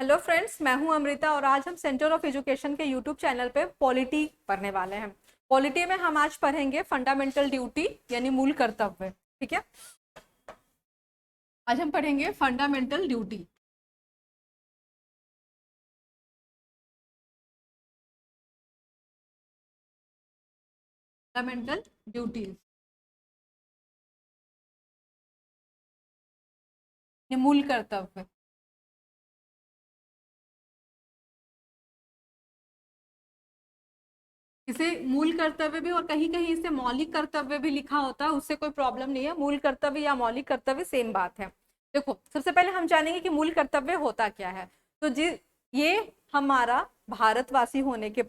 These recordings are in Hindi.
हेलो फ्रेंड्स, मैं हूं अमृता और आज हम सेंटर ऑफ एजुकेशन के यूट्यूब चैनल पे पॉलिटी पढ़ने वाले हैं। पॉलिटी में हम आज पढ़ेंगे फंडामेंटल ड्यूटी यानी मूल कर्तव्य। ठीक है, आज हम पढ़ेंगे फंडामेंटल ड्यूटी। फंडामेंटल ड्यूटीज ये मूल कर्तव्य। इसे मूल कर्तव्य भी और कहीं कहीं इसे मौलिक कर्तव्य भी लिखा होता है, उससे कोई प्रॉब्लम नहीं है। मूल कर्तव्य या मौलिक कर्तव्य सेम बात है। देखो, सबसे पहले हम जानेंगे कि मूल कर्तव्य होता क्या है। तो ये हमारा भारतवासी होने के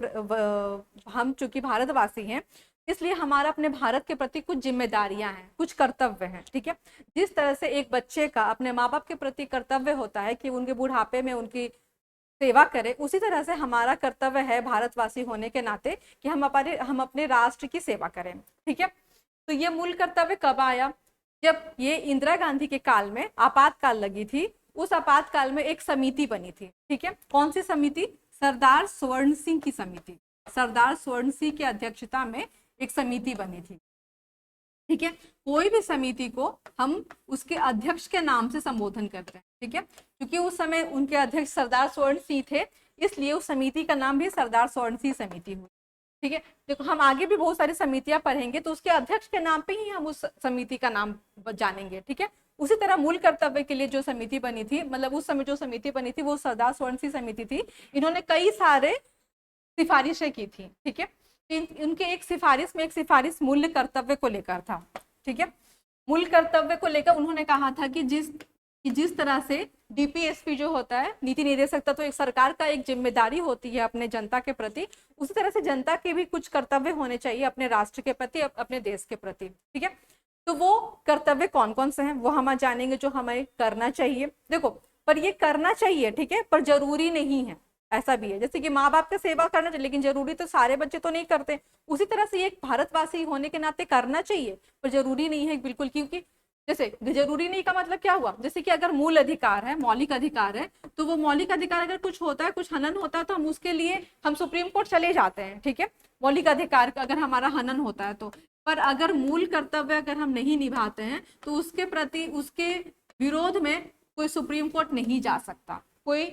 हम चूंकि भारतवासी हैं, इसलिए हमारा अपने भारत के प्रति कुछ जिम्मेदारियां हैं, कुछ कर्तव्य हैं। ठीक है, जिस तरह से एक बच्चे का अपने माँ बाप के प्रति कर्तव्य होता है कि उनके बुढ़ापे में उनकी सेवा करें, उसी तरह से हमारा कर्तव्य है भारतवासी होने के नाते कि हम अपने राष्ट्र की सेवा करें। ठीक है, तो ये मूल कर्तव्य कब आया? जब ये इंदिरा गांधी के काल में आपातकाल लगी थी। उस आपातकाल में एक समिति बनी थी। ठीक है, कौन सी समिति? सरदार स्वर्ण सिंह की समिति। सरदार स्वर्ण सिंह की अध्यक्षता में एक समिति बनी थी। ठीक है, कोई भी समिति को हम उसके अध्यक्ष के नाम से संबोधन करते हैं। ठीक है, क्योंकि उस समय उनके अध्यक्ष सरदार स्वर्ण सिंह थे, इसलिए उस समिति का नाम भी सरदार स्वर्ण सिंह समिति हुई। ठीक है, देखो हम आगे भी बहुत सारी समितियां पढ़ेंगे तो उसके अध्यक्ष के नाम पे ही हम उस समिति का नाम जानेंगे। ठीक है, उसी तरह मूल कर्तव्य के लिए जो समिति बनी थी, मतलब उस समय जो समिति बनी थी वो सरदार स्वर्ण सिंह समिति थी। इन्होंने कई सारे सिफारिशें की थी। ठीक है, उनके एक सिफारिश मूल्य कर्तव्य को लेकर था। ठीक है, मूल कर्तव्य को लेकर उन्होंने कहा था कि जिस तरह से डीपीएसपी जो होता है, नीति निर्देशक तत्व, तो एक सरकार का एक जिम्मेदारी होती है अपने जनता के प्रति, उसी तरह से जनता के भी कुछ कर्तव्य होने चाहिए अपने राष्ट्र के प्रति, अपने देश के प्रति। ठीक है, तो वो कर्तव्य कौन कौन से हैं वो हम आज जानेंगे जो हमें करना चाहिए। देखो, पर ये करना चाहिए, ठीक है, पर जरूरी नहीं है। ऐसा भी है जैसे कि माँ बाप का सेवा करना चाहिए, लेकिन जरूरी तो सारे बच्चे तो नहीं करते। उसी तरह से एक भारतवासी होने के नाते करना चाहिए, पर जरूरी नहीं है बिल्कुल। क्योंकि जैसे जरूरी नहीं का मतलब क्या हुआ? जैसे कि अगर मूल अधिकार है, मौलिक अधिकार है, तो वो मौलिक अधिकार अगर कुछ होता है, कुछ हनन होता है, तो हम उसके लिए हम सुप्रीम कोर्ट चले जाते हैं। ठीक है, मौलिक अधिकार का अगर हमारा हनन होता है तो। पर अगर मूल कर्तव्य अगर हम नहीं निभाते हैं तो उसके प्रति, उसके विरोध में कोई सुप्रीम कोर्ट नहीं जा सकता, कोई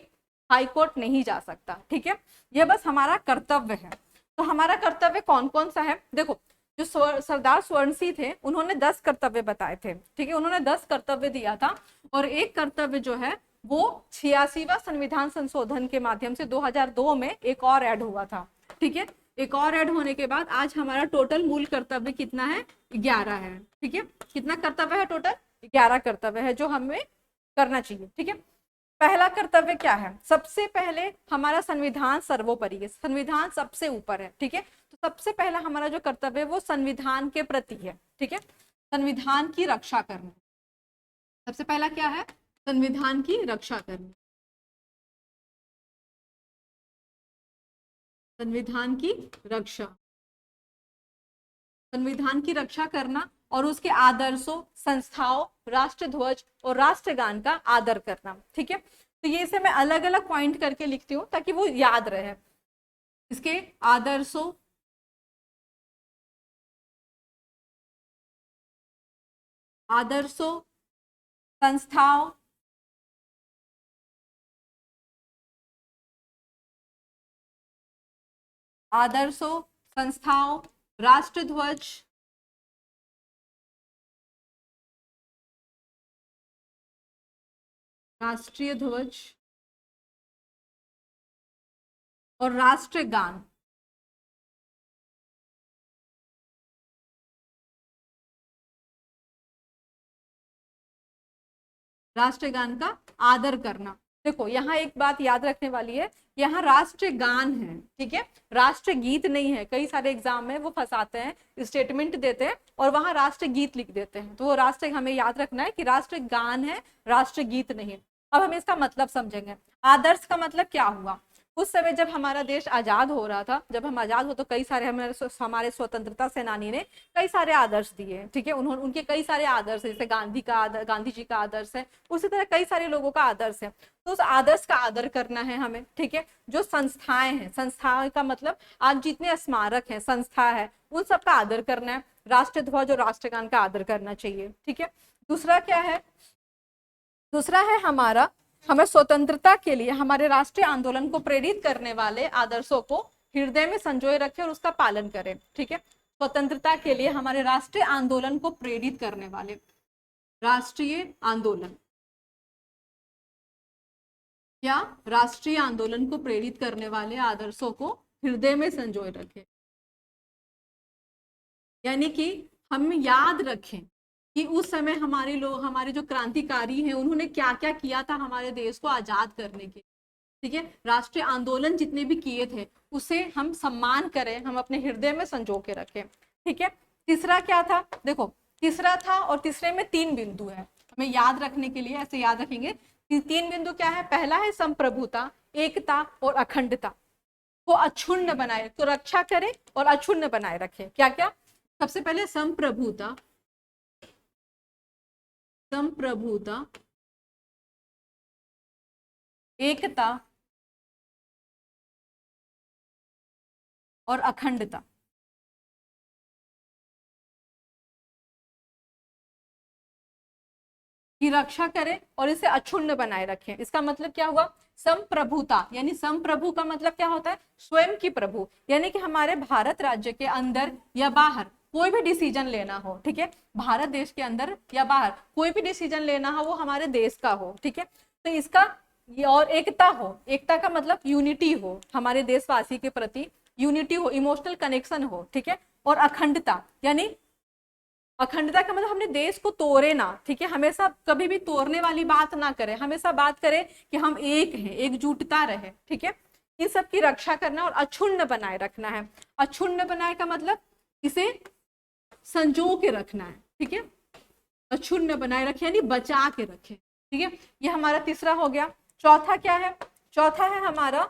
हाई कोर्ट नहीं जा सकता। ठीक है, यह बस हमारा कर्तव्य है। तो हमारा कर्तव्य कौन कौन सा है? देखो, जो सरदार स्वर्ण सिंह थे उन्होंने 10 कर्तव्य बताए थे। ठीक है, उन्होंने 10 कर्तव्य दिया था और एक कर्तव्य जो है वो 86वां संविधान संशोधन के माध्यम से 2002 में एक और ऐड हुआ था। ठीक है, एक और ऐड होने के बाद आज हमारा टोटल मूल कर्तव्य कितना है? 11 है। ठीक है, कितना कर्तव्य है? टोटल 11 कर्तव्य है जो हमें करना चाहिए। ठीक है, पहला कर्तव्य क्या है? सबसे पहले हमारा संविधान सर्वोपरि है, संविधान सबसे ऊपर है। ठीक है, तो सबसे पहला हमारा जो कर्तव्य है वो संविधान के प्रति है। ठीक है, संविधान की रक्षा करना। सबसे पहला क्या है? संविधान की रक्षा करना। संविधान की रक्षा, संविधान की रक्षा करना और उसके आदर्शों, संस्थाओं, राष्ट्रध्वज और राष्ट्रगान का आदर करना। ठीक है, तो ये इसे मैं अलग अलग पॉइंट करके लिखती हूँ ताकि वो याद रहे। इसके आदर्शों, आदर्शों, संस्थाओं, आदर्शों, संस्थाओं, राष्ट्रध्वज, राष्ट्रीय ध्वज और राष्ट्रगान। राष्ट्रगान का आदर करना। देखो, यहाँ एक बात याद रखने वाली है, यहाँ राष्ट्रगान है। ठीक है, राष्ट्रगीत नहीं है। कई सारे एग्जाम में वो फंसाते हैं, स्टेटमेंट देते हैं और वहां राष्ट्रगीत लिख देते हैं, तो वो राष्ट्र, हमें याद रखना है कि राष्ट्रगान है, राष्ट्रगीत नहीं। अब हम इसका मतलब समझेंगे। आदर्श का मतलब क्या हुआ? उस समय जब हमारा देश आजाद हो रहा था, जब हम आजाद हो तो कई सारे हमारे स्वतंत्रता सेनानी ने कई सारे आदर्श दिए, ठीक है, उन्होंने उनके कई सारे आदर्श है, जैसे गांधी जी का आदर्श है, उसी तरह कई सारे लोगों का आदर्श है। तो उस आदर्श का आदर करना है हमें, ठीक है। जो संस्थाएं हैं, संस्थाएं का मतलब आज जितने स्मारक हैं, संस्था है, उन सब का आदर करना है। राष्ट्र ध्वज और राष्ट्रगान का आदर करना चाहिए, ठीक है। दूसरा क्या है, दूसरा है हमारा, हमें स्वतंत्रता के लिए हमारे राष्ट्रीय आंदोलन को प्रेरित करने वाले आदर्शों को हृदय में संजोए रखें और उसका पालन करें, ठीक है। स्वतंत्रता के लिए हमारे राष्ट्रीय आंदोलन को प्रेरित करने वाले, राष्ट्रीय आंदोलन या राष्ट्रीय आंदोलन को प्रेरित करने वाले आदर्शों को हृदय में संजोए रखें, यानी कि हम याद रखें कि उस समय हमारे लोग, हमारे जो क्रांतिकारी हैं, उन्होंने क्या क्या किया था हमारे देश को आजाद करने के, ठीक है। राष्ट्रीय आंदोलन जितने भी किए थे उसे हम सम्मान करें, हम अपने हृदय में संजो के रखें, ठीक है। तीसरा क्या था, देखो तीसरा था, और तीसरे में 3 बिंदु है हमें याद रखने के लिए, ऐसे याद रखेंगे। 3 बिंदु क्या है, पहला है संप्रभुता, एकता और अखंडता को अक्षुण्ण बनाए, तो रक्षा करें और अक्षुण्ण बनाए रखें। क्या क्या, सबसे पहले संप्रभुता, संप्रभुता, एकता और अखंडता की रक्षा करें और इसे अक्षुण्ण बनाए रखें। इसका मतलब क्या हुआ, संप्रभुता, यानी संप्रभु का मतलब क्या होता है, स्वयं की प्रभु, यानी कि हमारे भारत राज्य के अंदर या बाहर कोई भी डिसीजन लेना हो, ठीक है, भारत देश के अंदर या बाहर कोई भी डिसीजन लेना हो वो हमारे देश का हो, ठीक है। तो इसका और एकता हो, एकता का मतलब यूनिटी हो, हमारे देशवासी के प्रति यूनिटी हो, इमोशनल कनेक्शन हो, ठीक है। और अखंडता, यानी अखंडता का मतलब हमने देश को तोड़े ना, ठीक है, हमेशा कभी भी तोड़ने वाली बात ना करें, हमेशा बात करें कि हम एक हैं, एकजुटता रहे, ठीक है। इन सब की रक्षा करना और अक्षुण्ण बनाए रखना है। अक्षुण्ण बनाए का मतलब इसे संजो के रखना है, ठीक है, अक्षुण्ण बनाए रखे यानी बचा के रखे, ठीक है। ये हमारा तीसरा हो गया। चौथा क्या है, चौथा है हमारा,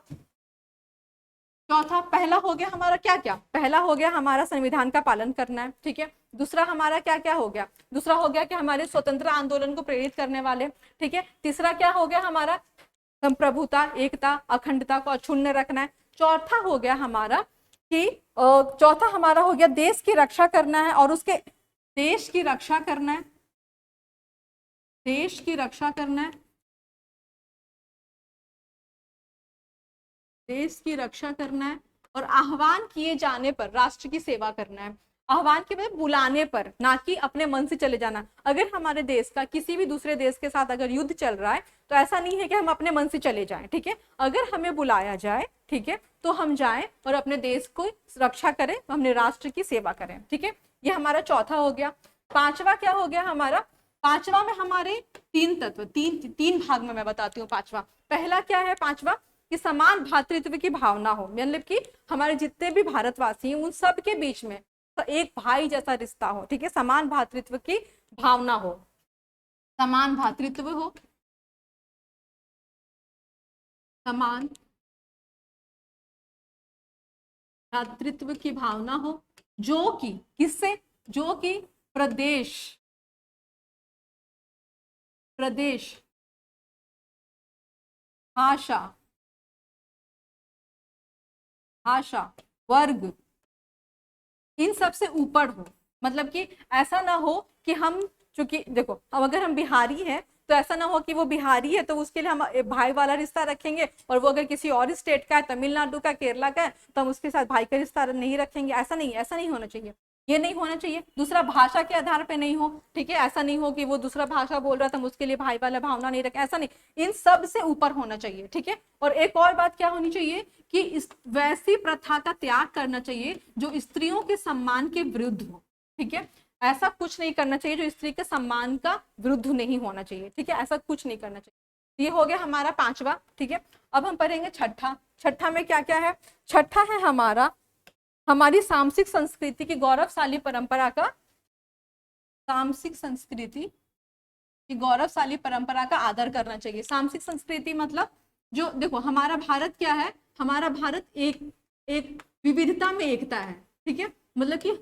चौथा, पहला हो गया हमारा क्या क्या, पहला हो गया हमारा संविधान का पालन करना है, ठीक है। दूसरा हमारा क्या क्या हो गया, दूसरा हो गया कि हमारे स्वतंत्र आंदोलन को प्रेरित करने वाले, ठीक है। तीसरा क्या हो गया हमारा, संप्रभुता, एकता, अखंडता को अक्षुण्ण रखना है। चौथा हो गया हमारा कि चौथा हमारा हो गया देश की रक्षा करना है और उसके, देश की रक्षा करना है, देश की रक्षा करना है, देश की रक्षा करना है और आह्वान किए जाने पर राष्ट्र की सेवा करना है। आह्वान के मतलब बुलाने पर, ना कि अपने मन से चले जाना। अगर हमारे देश का किसी भी दूसरे देश के साथ अगर युद्ध चल रहा है तो ऐसा नहीं है कि हम अपने मन से चले जाएं, ठीक है। अगर हमें बुलाया जाए, ठीक है, तो हम जाएं और अपने देश को रक्षा करें, अपने राष्ट्र की सेवा करें, ठीक है। ये हमारा चौथा हो गया। पांचवा क्या हो गया हमारा, पांचवा में हमारे 3 तत्व, तीन भाग में मैं बताती हूँ। पांचवा, पहला क्या है, पांचवा कि समान भातृत्व की भावना हो, मतलब कि हमारे जितने भी भारतवासी हैं उन सब के बीच में एक भाई जैसा रिश्ता हो, ठीक है, समान भातृत्व की भावना हो, समान भातृत्व हो, समान भातृत्व की भावना हो, जो कि किससे, जो कि प्रदेश, प्रदेश, भाषा, भाषा, वर्ग, इन सब से ऊपर हो। मतलब कि ऐसा ना हो कि हम, चूंकि देखो अब अगर हम बिहारी हैं तो ऐसा ना हो कि वो बिहारी है तो उसके लिए हम भाई वाला रिश्ता रखेंगे, और वो अगर किसी और स्टेट का है, तमिलनाडु का, केरला का है, तो हम उसके साथ भाई का रिश्ता नहीं रखेंगे। ऐसा नहीं, ऐसा नहीं होना चाहिए, ये नहीं होना चाहिए। दूसरा, भाषा के आधार पे नहीं हो, ठीक है, ऐसा नहीं हो कि वो दूसरा भाषा बोल रहा था, हम उसके लिए भाई वाला भावना नहीं रखें, ऐसा नहीं, इन सब से ऊपर होना चाहिए, ठीक है। और एक और बात क्या होनी चाहिए कि इस वैसी प्रथा का त्याग करना चाहिए जो स्त्रियों के सम्मान के विरुद्ध हो, ठीक है। ऐसा कुछ नहीं करना चाहिए जो स्त्री के सम्मान का विरुद्ध नहीं होना चाहिए, ठीक है, ऐसा कुछ नहीं करना चाहिए। ये हो गया हमारा पांचवा, ठीक है। अब हम पढ़ेंगे छठा। छठा में क्या क्या है, छठा है हमारा, हमारी सांस्कृतिक संस्कृति की गौरवशाली परंपरा का, सांस्कृतिक संस्कृति की गौरवशाली परंपरा का आदर करना चाहिए। सांस्कृतिक संस्कृति मतलब जो देखो हमारा भारत क्या है, हमारा भारत एक एक विविधता में एकता है, ठीक है। मतलब कि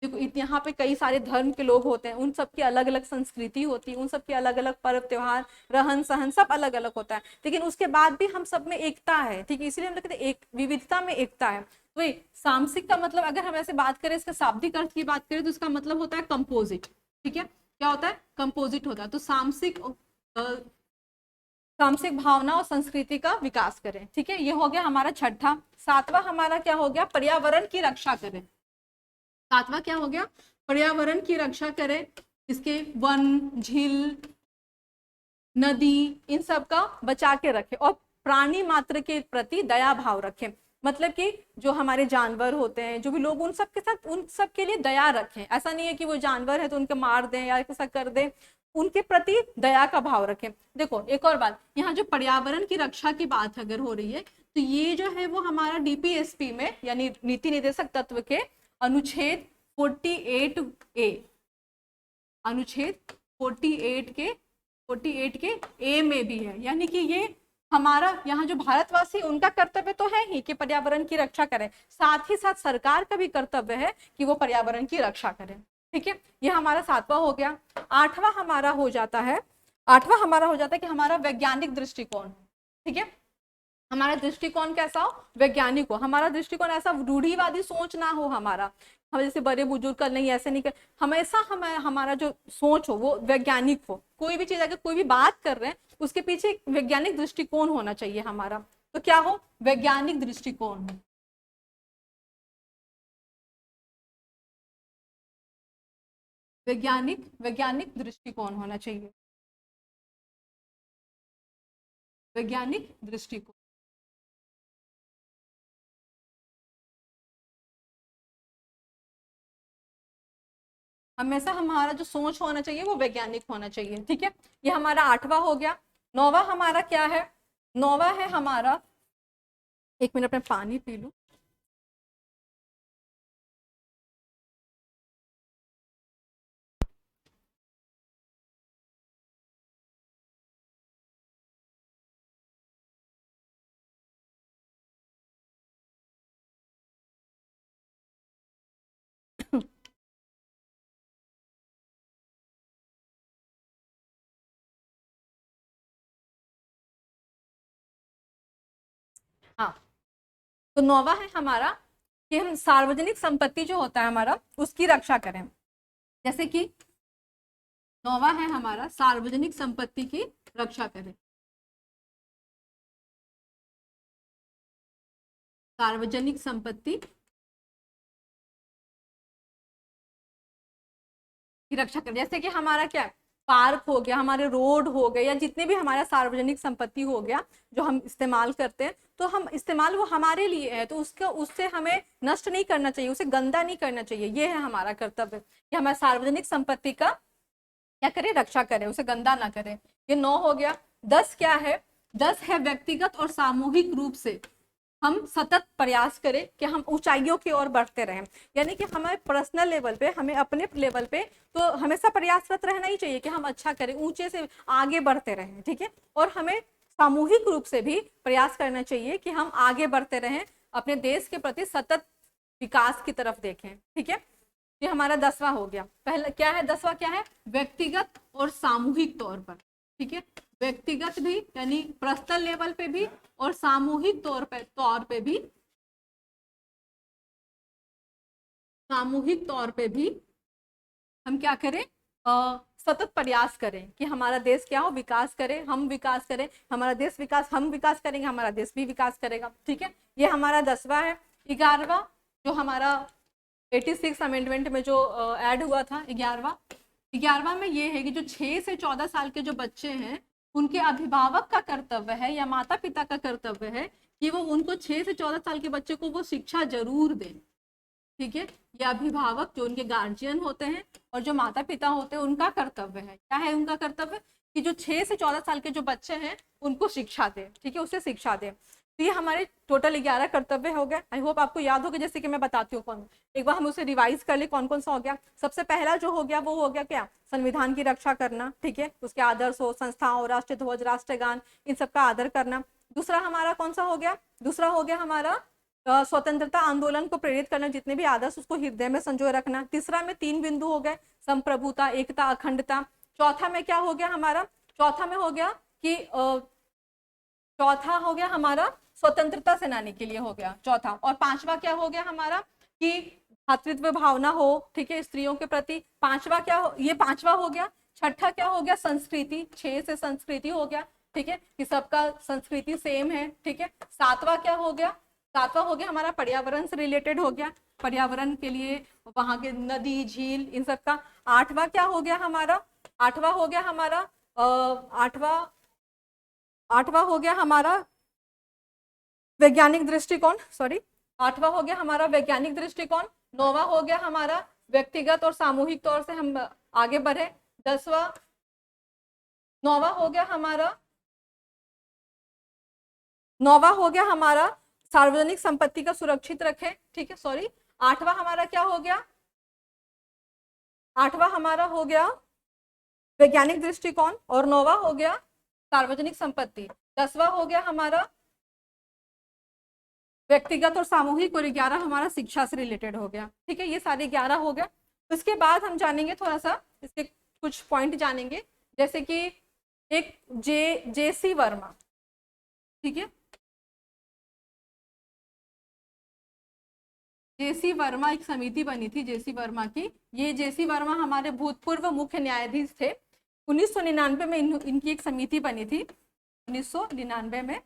देखो यहाँ पे कई सारे धर्म के लोग होते हैं, उन सब की अलग अलग संस्कृति होती है, उन सब के अलग अलग पर्व त्योहार रहन सहन सब अलग अलग होता है, लेकिन उसके बाद भी हम सब में एकता है, ठीक है। इसलिए हम लोग कहते हैं एक विविधता में एकता है। तो ये सामसिक का मतलब अगर हम ऐसे बात करें, इसका शाब्दिक अर्थ की बात करें तो इसका मतलब होता है कंपोजिट, ठीक है। क्या होता है? कंपोजिट होता है। तो सामसिक भावना और संस्कृति का विकास करें, ठीक है। ये हो गया हमारा छठा। सातवां हमारा क्या हो गया? पर्यावरण की रक्षा करें। सातवां क्या हो गया? पर्यावरण की रक्षा करें। इसके वन, झील, नदी, इन सब का बचा के रखें और प्राणी मात्र के प्रति दया भाव रखें। मतलब कि जो हमारे जानवर होते हैं, जो भी लोग, उन सब के साथ, उन सब के लिए दया रखें। ऐसा नहीं है कि वो जानवर है तो उनके मार दें या ऐसा कर दें, उनके प्रति दया का भाव रखें। देखो एक और बात, यहाँ जो पर्यावरण की रक्षा की बात अगर हो रही है तो ये जो है वो हमारा डीपीएसपी में यानी नीति निर्देशक तत्व के अनुच्छेद 48A, अनुच्छेद 48 के ए में भी है। यानी कि ये हमारा यहाँ जो भारतवासी, उनका कर्तव्य तो है ही कि पर्यावरण की रक्षा करें, साथ ही साथ सरकार का भी कर्तव्य है कि वो पर्यावरण की रक्षा करें, ठीक है। ये हमारा सातवां हो गया। आठवां हमारा हो जाता है कि हमारा वैज्ञानिक दृष्टिकोण, ठीक है। हमारा दृष्टिकोण कैसा हो? वैज्ञानिक हो। हमारा दृष्टिकोण ऐसा रूढ़िवादी सोच ना हो हमारा, हम जैसे बड़े बुजुर्ग का नहीं, ऐसे नहीं कर, हमेशा हमारा जो सोच हो वो वैज्ञानिक हो। कोई भी चीज अगर कोई भी बात कर रहे हैं उसके पीछे एक वैज्ञानिक दृष्टिकोण होना चाहिए हमारा। तो क्या हो? वैज्ञानिक दृष्टिकोण हो। वैज्ञानिक दृष्टिकोण होना चाहिए। वैज्ञानिक दृष्टिकोण। हमेशा हमारा जो सोच होना चाहिए वो वैज्ञानिक होना चाहिए, ठीक है। ये हमारा आठवां हो गया। नौवां हमारा क्या है? नौवां है हमारा, एक मिनट में पानी पी लूं। हाँ, तो नौवां है हमारा कि हम सार्वजनिक संपत्ति जो होता है हमारा उसकी रक्षा करें। जैसे कि नौवां है हमारा सार्वजनिक संपत्ति की रक्षा करें। सार्वजनिक संपत्ति की रक्षा करें। जैसे कि हमारा क्या है? पार्क हो गया, हमारे रोड हो गए, या जितने भी हमारा सार्वजनिक संपत्ति हो गया जो हम इस्तेमाल करते हैं, तो हम इस्तेमाल वो हमारे लिए है, तो उसका उससे हमें नष्ट नहीं करना चाहिए, उसे गंदा नहीं करना चाहिए। ये है हमारा कर्तव्य कि हमारे सार्वजनिक संपत्ति का क्या करें? रक्षा करें, उसे गंदा ना करें। ये 9 हो गया। 10 क्या है? 10 है व्यक्तिगत और सामूहिक रूप से हम सतत प्रयास करें कि हम ऊंचाइयों की ओर बढ़ते रहें। यानी कि हमें पर्सनल लेवल पे, हमें अपने लेवल पे तो हमेशा प्रयासरत रहना ही चाहिए कि हम अच्छा करें, ऊंचे से आगे बढ़ते रहें, ठीक है। और हमें सामूहिक रूप से भी प्रयास करना चाहिए कि हम आगे बढ़ते रहें, अपने देश के प्रति सतत विकास की तरफ देखें, ठीक है। ये हमारा 10वां हो गया। पहला क्या है? 10वां क्या है? व्यक्तिगत और सामूहिक तौर पर, ठीक है। व्यक्तिगत भी यानी पर्सनल लेवल पे भी और सामूहिक तौर पे भी, सामूहिक तौर पे भी हम क्या करें? सतत प्रयास करें कि हमारा देश क्या हो? विकास करे, हम विकास करें, हमारा देश विकास, हम विकास करेंगे, हमारा देश भी विकास करेगा, ठीक है। ये हमारा 10वां है। 11वां जो हमारा 86 अमेंडमेंट में जो ऐड हुआ था, 11वां में ये है कि जो 6 से 14 साल के जो बच्चे हैं उनके अभिभावक का कर्तव्य है या माता पिता का कर्तव्य है कि वो उनको 6 से 14 साल के बच्चे को वो शिक्षा जरूर दें, ठीक है। ये अभिभावक जो उनके गार्जियन होते हैं और जो माता पिता होते हैं उनका कर्तव्य है। क्या है उनका कर्तव्य? कि जो 6 से 14 साल के जो बच्चे हैं उनको शिक्षा दे, ठीक है, उसे शिक्षा दे। तो ये हमारे टोटल 11 कर्तव्य हो गए। आई होप आपको याद होगा, जैसे कि मैं बताती हूँ कौन, एक बार हम उसे रिवाइज कर ले कौन कौन सा हो गया। सबसे पहला जो हो गया वो हो गया क्या? संविधान की रक्षा करना, ठीक है, उसके आदर्श हो, संस्थाओं, राष्ट्रीय ध्वज, राष्ट्रगान, इन सबका आदर करना। दूसरा हमारा कौन सा हो गया? दूसरा हो गया हमारा स्वतंत्रता आंदोलन को प्रेरित करना, जितने भी आदर्श उसको हृदय में संजोए रखना। तीसरा में 3 बिंदु हो गए, संप्रभुता, एकता, अखंडता। चौथा में क्या हो गया हमारा? चौथा में हो गया कि चौथा हो गया हमारा स्वतंत्रता सेनानी के लिए हो गया चौथा। और पांचवा क्या हो गया हमारा? कि भातृत्व भावना हो, ठीक है, स्त्रियों के प्रति। पांचवा क्या हो? ये पांचवा हो गया। छठा क्या हो गया? संस्कृति, 6 से संस्कृति हो गया, ठीक है, कि सबका संस्कृति सेम है, ठीक है। सातवां क्या हो गया? सातवां हो गया हमारा पर्यावरण से रिलेटेड हो गया, पर्यावरण के लिए वहां के नदी, झील, इन सब का। आठवां क्या हो गया हमारा? आठवां हो गया हमारा आठवां हो गया हमारा वैज्ञानिक दृष्टिकोण, सॉरी, आठवां हो गया हमारा वैज्ञानिक दृष्टिकोण। नौवां हो गया हमारा व्यक्तिगत और सामूहिक तौर से हम आगे बढ़े। 10वां, नौवां हो गया हमारा सार्वजनिक संपत्ति का सुरक्षित रखें, ठीक है, सॉरी। 8वां हमारा क्या हो गया? 8वां हमारा हो गया वैज्ञानिक दृष्टिकोण और 9वां हो गया सार्वजनिक संपत्ति। 10वां हो गया हमारा व्यक्तिगत और सामूहिक और 11 हमारा शिक्षा से रिलेटेड हो गया, ठीक है। ये सारे 11 हो गया। उसके बाद हम जानेंगे थोड़ा सा इसके कुछ पॉइंट जानेंगे, जैसे कि एक जेसी वर्मा, ठीक है, जेसी वर्मा एक समिति बनी थी जेसी वर्मा की। ये जेसी वर्मा हमारे भूतपूर्व मुख्य न्यायाधीश थे। 1999 में इनकी एक समिति बनी थी। 1999 में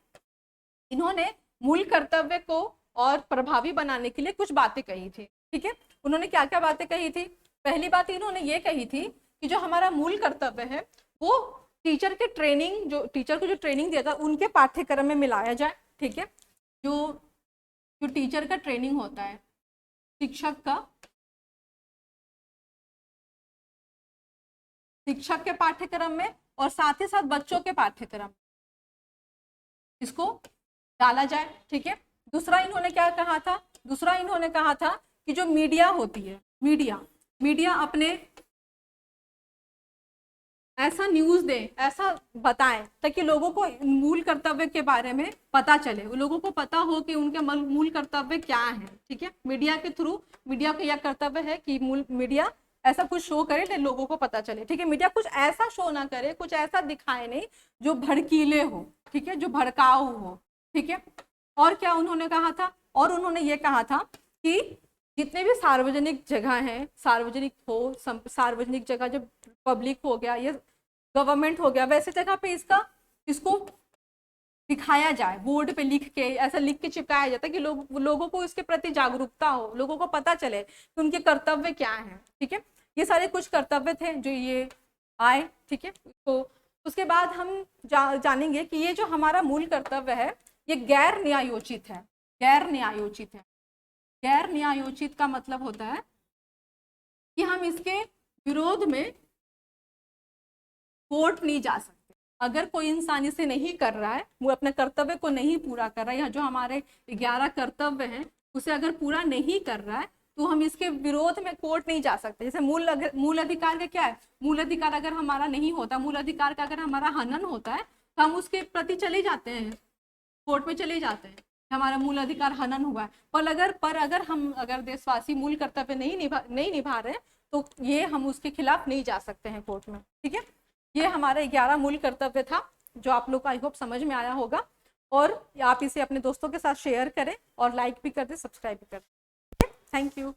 इन्होंने मूल कर्तव्य को और प्रभावी बनाने के लिए कुछ बातें कही थी, ठीक है। उन्होंने क्या क्या बातें कही थी? पहली बात इन्होंने ये कही थी कि जो हमारा मूल कर्तव्य है वो टीचर के ट्रेनिंग, जो टीचर को जो ट्रेनिंग दिया था उनके पाठ्यक्रम में मिलाया जाए, ठीक है। जो टीचर का ट्रेनिंग होता है, शिक्षक के पाठ्यक्रम में और साथ ही साथ बच्चों के पाठ्यक्रम इसको डाला जाए, ठीक है। दूसरा इन्होंने क्या कहा था? दूसरा इन्होंने कहा था कि जो मीडिया होती है, मीडिया अपने ऐसा न्यूज दे, ऐसा बताए ताकि लोगों को मूल कर्तव्य के बारे में पता चले, लोगों को पता हो कि उनके मूल कर्तव्य क्या है, ठीक है। मीडिया के थ्रू, मीडिया का यह कर्तव्य है कि मीडिया ऐसा कुछ शो करे तो लोगों को पता चले, ठीक है। मीडिया कुछ ऐसा शो ना करे, कुछ ऐसा दिखाए नहीं जो भड़कीले हो, ठीक है, जो भड़काऊ हो, ठीक है। और क्या उन्होंने कहा था? और उन्होंने ये कहा था कि जितने भी सार्वजनिक जगह हैं, सार्वजनिक जगह जब पब्लिक हो गया, ये गवर्नमेंट हो गया, वैसे जगह पे इसको दिखाया जाए, बोर्ड पे लिख के, ऐसा लिख के चिपकाया जाता है कि लोगों को इसके प्रति जागरूकता हो, लोगों को पता चले कि उनके कर्तव्य क्या है, ठीक है। ये सारे कुछ कर्तव्य थे जो ये आए, ठीक है। तो उसके बाद हम जानेंगे कि ये जो हमारा मूल कर्तव्य है ये गैर न्यायोचित है। गैर न्यायोचित का मतलब होता है कि हम इसके विरोध में कोर्ट नहीं जा सकते। अगर कोई इंसान इसे नहीं कर रहा है, वो अपने कर्तव्य को नहीं पूरा कर रहा है, या जो हमारे 11 कर्तव्य हैं उसे अगर पूरा नहीं कर रहा है तो हम इसके विरोध में कोर्ट नहीं जा सकते। जैसे मूल अधिकार का क्या है? मूल अधिकार अगर हमारा नहीं होता, मूल अधिकार का अगर हमारा हनन होता है तो हम उसके प्रति चले जाते हैं, कोर्ट में चले जाते हैं, हमारा मूल अधिकार हनन हुआ है। पर अगर देशवासी मूल कर्तव्य नहीं निभा रहे तो ये हम उसके खिलाफ नहीं जा सकते हैं कोर्ट में, ठीक है। ये हमारे 11 मूल कर्तव्य था जो आप लोग को आई होप समझ में आया होगा, और आप इसे अपने दोस्तों के साथ शेयर करें और लाइक भी कर दें, सब्सक्राइब भी कर दें। Thank you.